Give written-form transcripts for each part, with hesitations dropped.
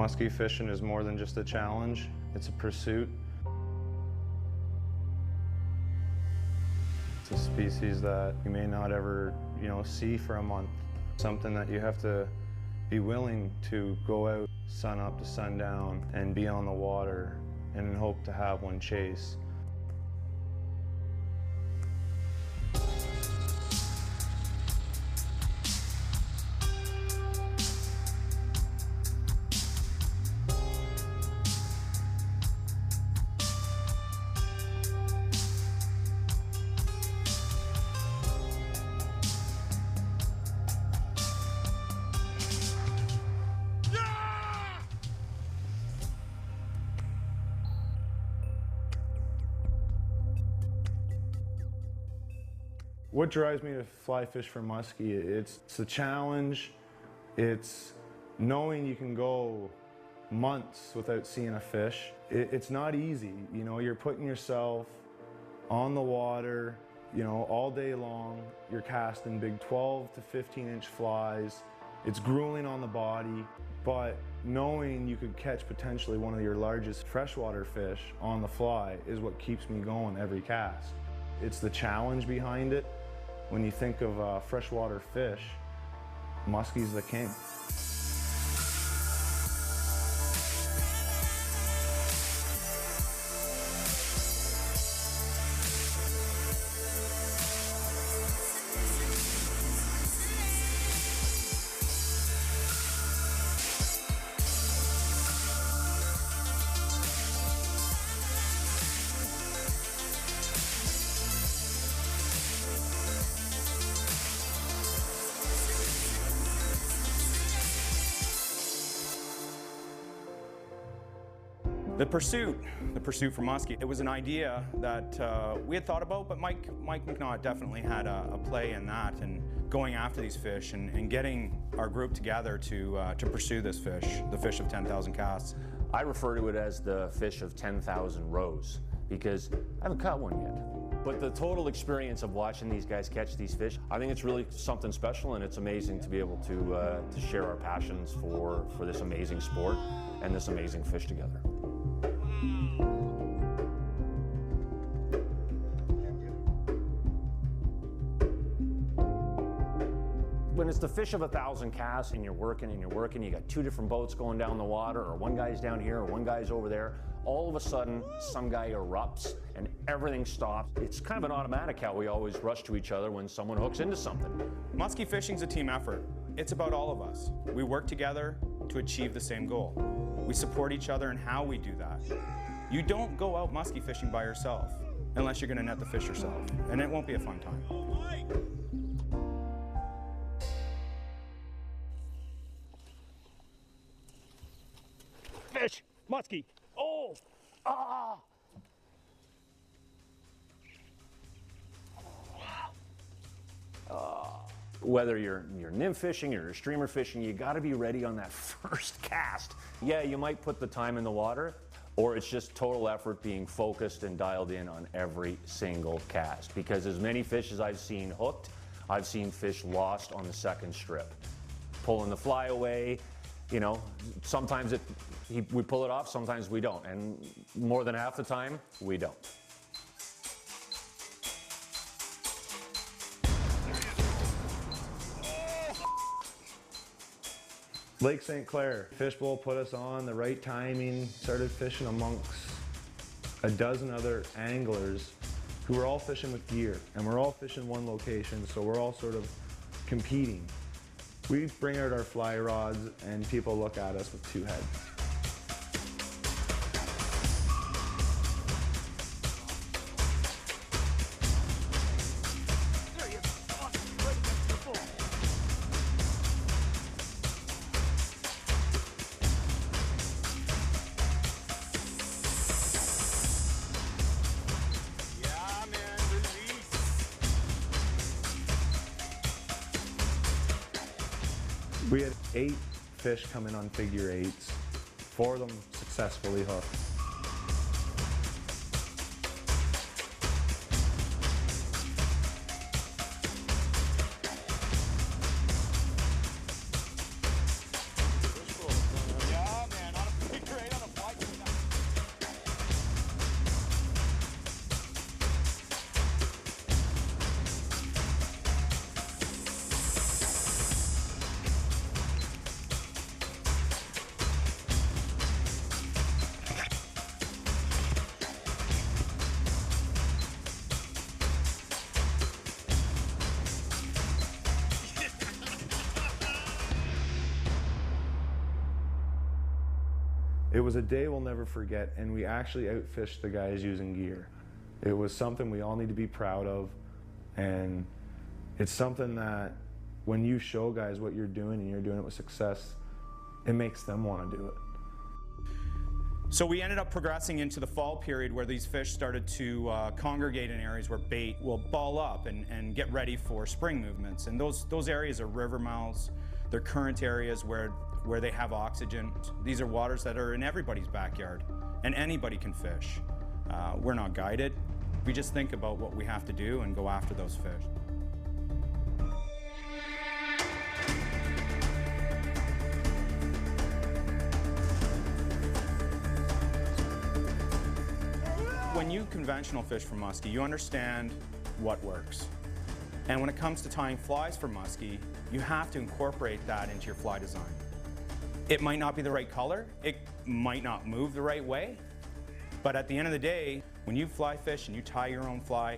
Muskie fishing is more than just a challenge, it's a pursuit. It's a species that you may not ever, see for a month. Something that you have to be willing to go out sun up to sundown and be on the water and hope to have one chase. What drives me to fly fish for muskie? It's the challenge, it's knowing you can go months without seeing a fish. It's not easy, you're putting yourself on the water, all day long. You're casting big 12 to 15-inch flies. It's grueling on the body, but knowing you could catch potentially one of your largest freshwater fish on the fly is what keeps me going every cast. It's the challenge behind it. When you think of freshwater fish, muskie's the king. The pursuit for muskie. It was an idea that we had thought about, but Mike McNaught definitely had a play in that, and going after these fish and getting our group together to pursue this fish, the fish of 10,000 casts. I refer to it as the fish of 10,000 rows because I haven't caught one yet. But the total experience of watching these guys catch these fish, I think it's really something special, and it's amazing to be able to share our passions for this amazing sport and this amazing fish together. When it's the fish of 1,000 casts and you're working, you got two different boats going down the water, or one guy's down here or one guy's over there, all of a sudden some guy erupts and everything stops. It's kind of an automatic how we always rush to each other when someone hooks into something. Muskie fishing's a team effort. It's about all of us. We work together to achieve the same goal. We support each other in how we do that. You don't go out muskie fishing by yourself unless you're going to net the fish yourself, and it won't be a fun time. Fish, muskie. Oh, ah. Whether you're nymph fishing or you're streamer fishing, you got to be ready on that first cast. Yeah, you might put the time in the water, or it's just total effort being focused and dialed in on every single cast. Because as many fish as I've seen hooked, I've seen fish lost on the second strip. Pulling the fly away, sometimes we pull it off, sometimes we don't. And more than half the time, we don't. Lake St. Clair, fishbowl put us on, the right timing, started fishing amongst a dozen other anglers who were all fishing with gear, and we're all fishing one location, so we're all sort of competing. We bring out our fly rods and people look at us with two heads. We had 8 fish come in on figure 8s, 4 of them successfully hooked. Yeah, man, It was a day we'll never forget, and we actually outfished the guys using gear. It was something we all need to be proud of, and it's something that when you show guys what you're doing and you're doing it with success, it makes them want to do it. So we ended up progressing into the fall period where these fish started to congregate in areas where bait will ball up and get ready for spring movements. And those areas are river mouths, they're current areas where they have oxygen. These are waters that are in everybody's backyard, and anybody can fish. We're not guided. We just think about what we have to do and go after those fish. When you conventional fish for muskie, you understand what works. And when it comes to tying flies for muskie, you have to incorporate that into your fly design. It might not be the right color, it might not move the right way, but at the end of the day, when you fly fish and you tie your own fly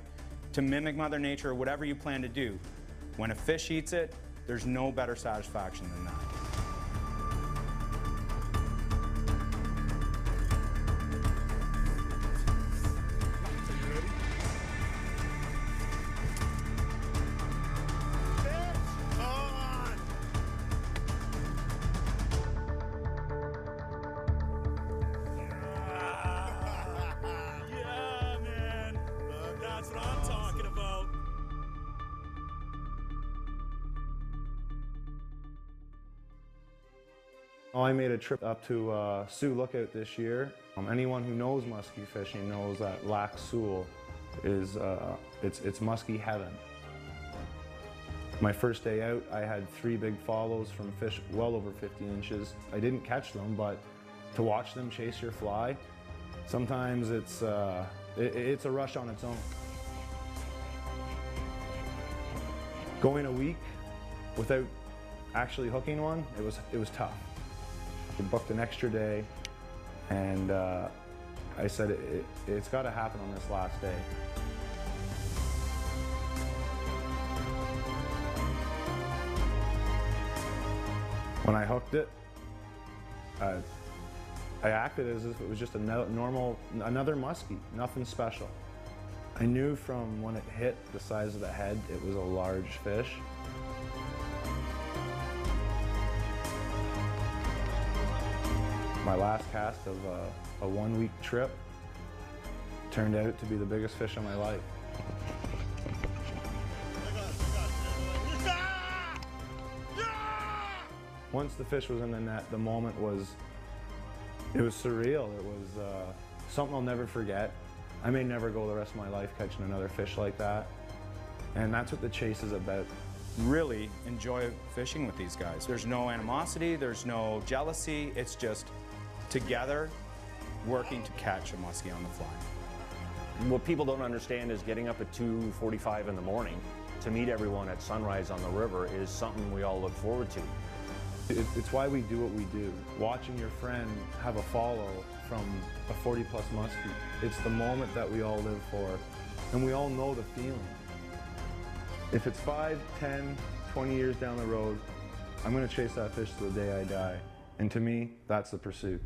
to mimic Mother Nature or whatever you plan to do, when a fish eats it, there's no better satisfaction than that. I made a trip up to Sioux Lookout this year. Anyone who knows muskie fishing knows that Lac Sioux is it's muskie heaven. My first day out, I had 3 big follows from fish well over 50 inches. I didn't catch them, but to watch them chase your fly, sometimes it's a rush on its own. Going a week without actually hooking one, it was tough. We booked an extra day, and I said it's got to happen on this last day. When I hooked it, I acted as if it was just another muskie, nothing special. I knew from when it hit the size of the head, it was a large fish. My last cast of a 1-week trip turned out to be the biggest fish of my life. Once the fish was in the net, the moment was surreal. It was something I'll never forget. I may never go the rest of my life catching another fish like that. And that's what the chase is about. Really enjoy fishing with these guys. There's no animosity, there's no jealousy, it's just together working to catch a muskie on the fly. What people don't understand is getting up at 2:45 in the morning to meet everyone at sunrise on the river is something we all look forward to. It's why we do what we do. Watching your friend have a follow from a 40-plus muskie, it's the moment that we all live for, and we all know the feeling. If it's 5, 10, 20 years down the road, I'm going to chase that fish to the day I die. And to me, that's the pursuit.